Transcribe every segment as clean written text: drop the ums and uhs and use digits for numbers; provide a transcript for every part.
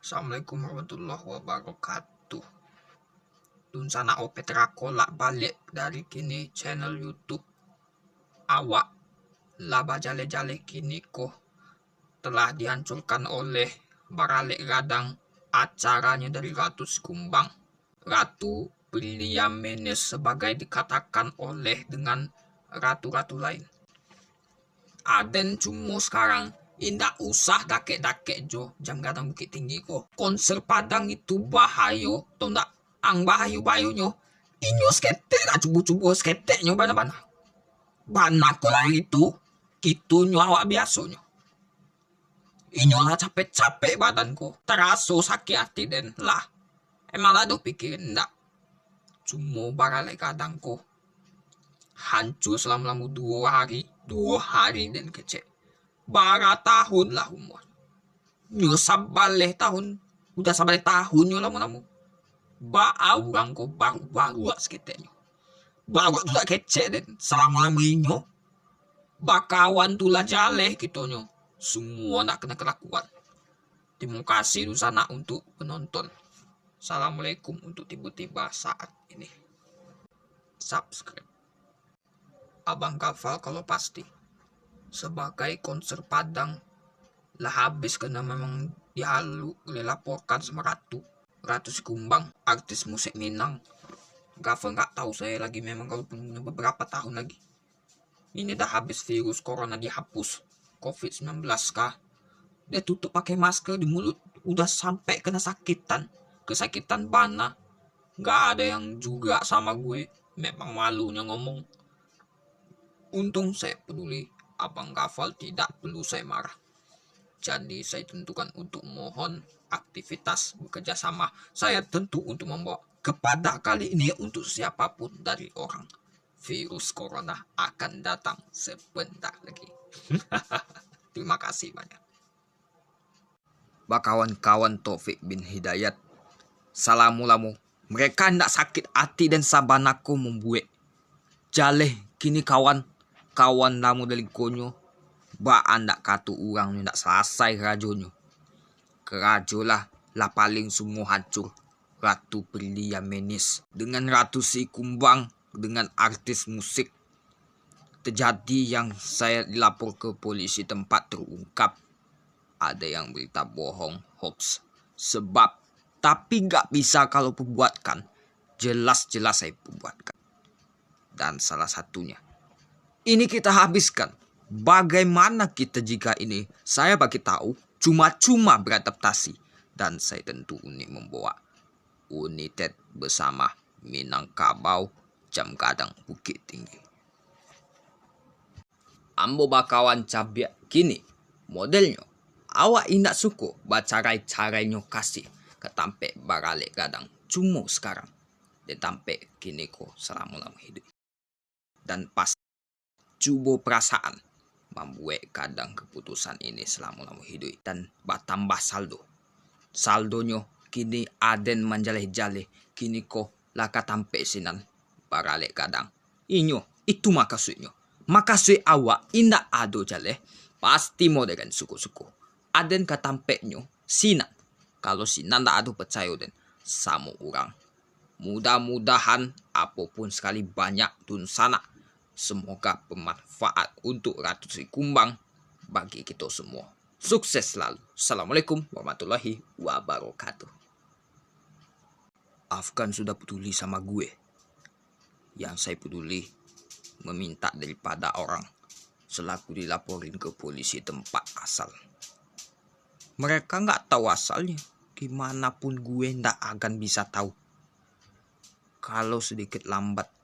Assalamualaikum warahmatullahi wabarakatuh. Dun sana o Petrako lak balik dari kini channel YouTube awak. Laba jale-jale kini ko telah dihancurkan oleh Baralek Gadang, acaranya dari Ratu Sikumbang. Ratu William Menes sebagai dikatakan oleh dengan ratu-ratu lain. Aden cuma sekarang indah usah dakek-dakek jo jam gadang Bukit Tinggi ko. Konser Padang itu bahaya, tau ndak? Ang bahayu-bayunya inyo skete lah cubu-cubu sketeknya bana-bana. Bana ko lah itu, kitunya awak biasanya. Inyo lah capek-capek badanku, teraso sakit hati den lah. Emang lah do pikirin ndak? Cuma Baralek Gadang ko hancur selama 2 hari dan kecek. Bara tahun lah umur. Nyo sabaleh tahun. Udah sabaleh tahun nyo lama-lama. Ba orang ko baru sekitarnya. Baru tu tak kecek dan selama-lama inyo. Ba kawan tu lah jaleh gitu nyo. Semua nak kena kelakuan. Terima kasih tu sana untuk penonton. Assalamualaikum untuk tiba-tiba saat ini. Subscribe. Abang Kafal kalau pasti. Sebagai konser Padang lah habis karena memang dilaporkan sama Ratu Sikumbang, artis musik Minang. Gafel nggak tahu saya lagi memang kalau beberapa tahun lagi. Ini dah habis virus corona dihapus, COVID-19 kah? Dia tutup pakai masker di mulut, udah sampai kena kesakitan bana. Nggak ada yang juga sama gue, memang malunya ngomong. Untung saya peduli. Abang Gafal tidak perlu saya marah. Jadi saya tentukan untuk mohon aktivitas bekerja sama. Saya tentu untuk membawa kepada kali ini untuk siapapun dari orang. Virus corona akan datang sebentar lagi. Terima kasih banyak. Kawan-kawan Taufik bin Hidayat. Salamulamu. Mereka tidak sakit hati dan sabanaku membuat. Jaleh kini kawan namu dari konyo ba andak katu orang ndak selesai kerajonyo. Kerajo lah paling semua hancur. Ratu William Menes dengan Ratu Sikumbang dengan artis musik. Terjadi yang saya dilapor ke polisi tempat terungkap. Ada yang berita bohong, hoax. Sebab tapi nggak bisa kalau perbuatkan. Jelas-jelas saya perbuatkan. Dan salah satunya ini kita habiskan. Bagaimana kita jika ini? Saya bagi tahu cuma-cuma beradaptasi. Dan saya tentu unik membawa United bersama Minangkabau jam gadang Bukit Tinggi. Ambo bakawan cabiak kini modelnya. Awak indak suku bacarai-carainya kasih ketampe Baralek Gadang. Cuma sekarang ditampe kini ko selama-lama hidup. Dan pas cubo perasaan membuat kadang keputusan ini selama-lama hidup dan bertambah saldonya kini aden menjaleh-jaleh kini ko laka tampe sinan Baralek Gadang inyo itu makasudnya awak indak ado jaleh pasti modern suku-suku aden katampeknya sinan kalau sinan tak ado percaya den sama orang mudah-mudahan apapun sekali banyak dun sana. Semoga bermanfaat untuk Ratu Sikumbang bagi kita semua. Sukses selalu. Assalamualaikum warahmatullahi wabarakatuh. Afgan sudah peduli sama gue. Yang saya peduli meminta daripada orang selaku dilaporin ke polisi tempat asal. Mereka nggak tahu asalnya. Gimana pun gue ndak akan bisa tahu. Kalau sedikit lambat.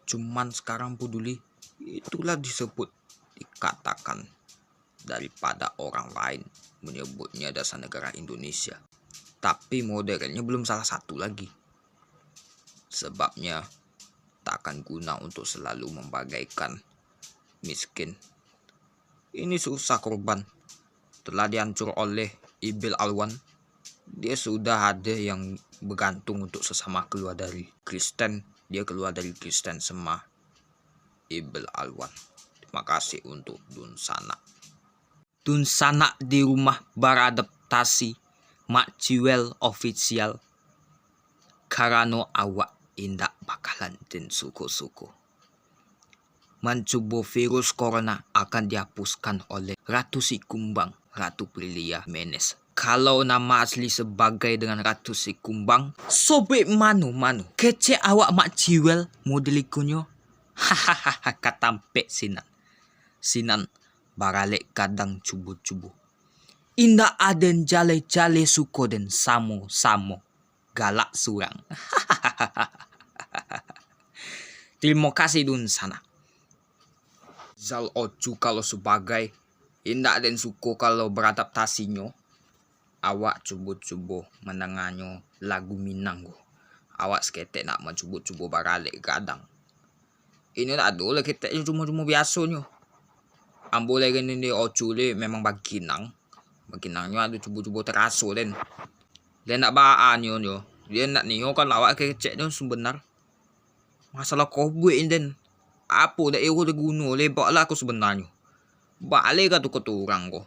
Cuman sekarang peduli, itulah dikatakan daripada orang lain menyebutnya dasar negara Indonesia. Tapi modernnya belum salah satu lagi. Sebabnya tak akan guna untuk selalu membagaikan miskin. Ini susah korban. Telah dihancur oleh Ibil Alwan. Dia sudah ada yang bergantung untuk sesama keluar dari Kristen. Dia keluar dari Kristen sama Ibil Alwan. Terima kasih untuk Dun Sana. Dun Sana di rumah beradaptasi Mak Ciwel official karano awak indak bakalan den suko-suko. Mencoba virus corona akan dihapuskan oleh Ratu Sikumbang, Ratu Prilia Menes. Kalau nama asli sebagai dengan Ratu Sikumbang, sobek manu kece awak Mak Ciwel model ikunyo. Hahaha katampek sinan baralek kadang cubu-cubu. Indah aden jale-jale suko den samo galak surang. Terima kasih dun sana. Zal Ocu kalau sebagai indah aden suko kalau beradaptasinya. Awak cubu-cubu mendengannya lagu Minang. Awak seketek nak mencubu-cubu baralek kadang. Ini tak ada lah ketek cuma-cuma biasanya. Ambo lagi ni Ocu le memang baginang. Baginangnya ada cubu-cubu teraso den. Dia nak baan yo. Dia nak niyo kan awak kecek dia sebenar. Masalah kobuin den. Apa dah ero de guna lebak lah aku sebenarnya. Balik ka tu orang ko.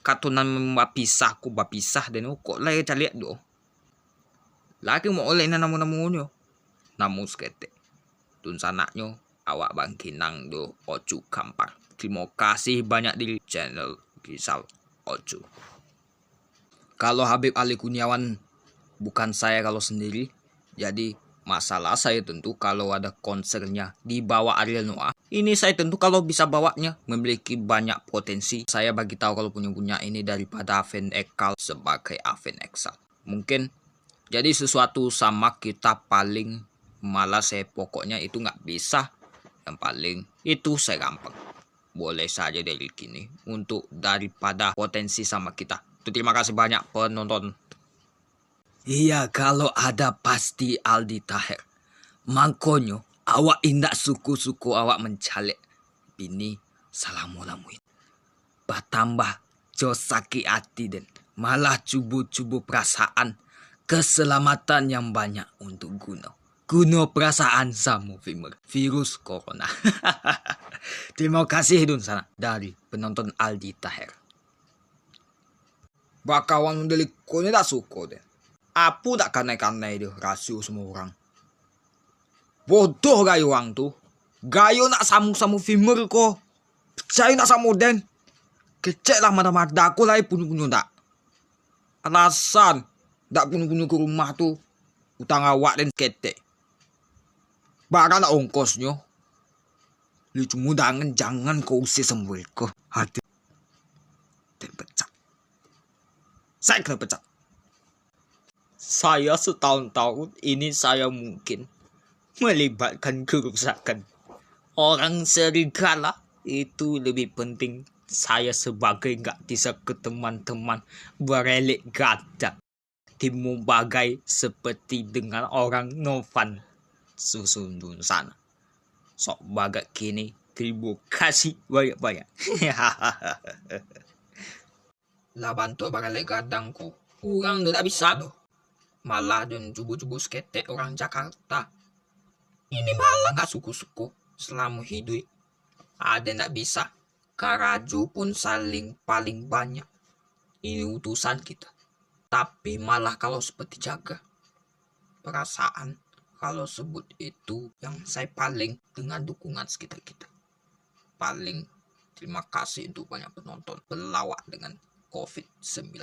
Katunan bapisah ku bapisah den kok lah caliak do. Laki mau oleh namu-namunyo. Namu skete. Tun sanaknyo awak bangkinang do Ocu Kampar. Terima kasih banyak di channel Rizal Ocu. Kalau Habib Ali Kurniawan bukan saya kalau sendiri. Jadi masalah saya tentu kalau ada konsernya di bawah Ariel Noah. Ini saya tentu kalau bisa bawanya memiliki banyak potensi. Saya bagi tahu kalau punya ini daripada Aven Ekal sebagai Aven Exal. Mungkin jadi sesuatu sama kita paling malah saya pokoknya itu nggak bisa. Yang paling itu saya gampang. Boleh saja dari kini untuk daripada potensi sama kita. Terima kasih banyak penonton. Iya kalau ada pasti Aldi Taher. Mangkonyo awak indak suku-suku awak mencalek. Bini salamulamuin. Batambah jos sakit hati den. Malah cubu-cubu perasaan. Keselamatan yang banyak untuk Guna perasaan sama virus corona. Terima kasih dun sana dari penonton Aldi Taher. Bakawan mendelik ko ni tak suko deh. Apa tak kanai-kanai dia rasio semua orang. Bodoh gayo orang tu. Gayo nak samu-samu fimer ko. Percaya nak samu den. Kecek lah mata-mata aku lah punya tak. Alasan tak punya ke rumah tu. Utang awak dan ketek. Bahkan nak ongkosnya. Lucu mudangan jangan kau usir semua ko. Hati. Terpecah. Saya kena pecat. Saya setahun-tahun ini saya mungkin melibatkan kerusakan orang serigala. Itu lebih penting. Saya sebagai nggak bisa ke teman-teman berelek gada. Timu bagai seperti dengan orang Novan Susundun sana. Sok bagai kini terima kasih banyak-banyak. Lah bantu baralek gadang ko. Orang tu tak bisa doh. Malah dan cubu-cubu sketek orang Jakarta. Ini malah gak suku-suku selama hidup. Ada ndak bisa. Karaju pun saling paling banyak. Ini utusan kita. Tapi malah kalau seperti jaga. Perasaan kalau sebut itu yang saya paling dengan dukungan sekitar kita. Paling terima kasih untuk banyak penonton pelawak dengan COVID-19.